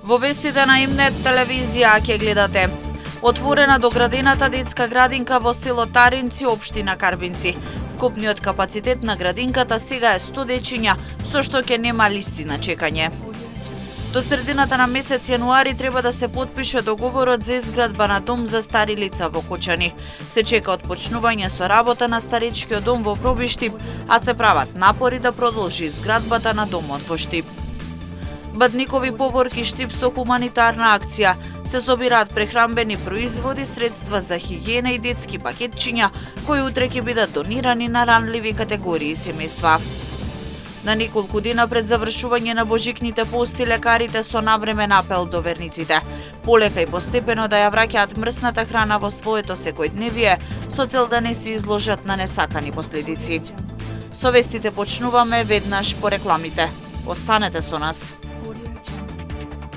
Во вестите на Имнет телевизија ќе гледате: отворена доградената детска градинка во село Таринци, општина Карбинци. Вкупниот капацитет на градинката сега е 100 дечиња, со што ќе нема листи на чекање. До средината на месец јануари треба да се потпише договорот за изградба на дом за стари лица во Кочани. Се чека отпочнување со работа на старечкиот дом во Пробиштип, а се прават напори да продолжи изградбата на домот во Штип. Бадникови поворки Штип со хуманитарна акција. Се собираат прехранбени производи, средства за хигиена и детски пакетчиња, кои утре ќе бидат донирани на ранливи категории семејства. На неколку дена пред завршување на божикните пости, лекарите со навремен апел до верниците: полека и постепено да ја враќаат мрсната храна во своето секојдневие, со цел да не се изложат на несакани последици. Со вестите почнуваме веднаш по рекламите. Останете со нас.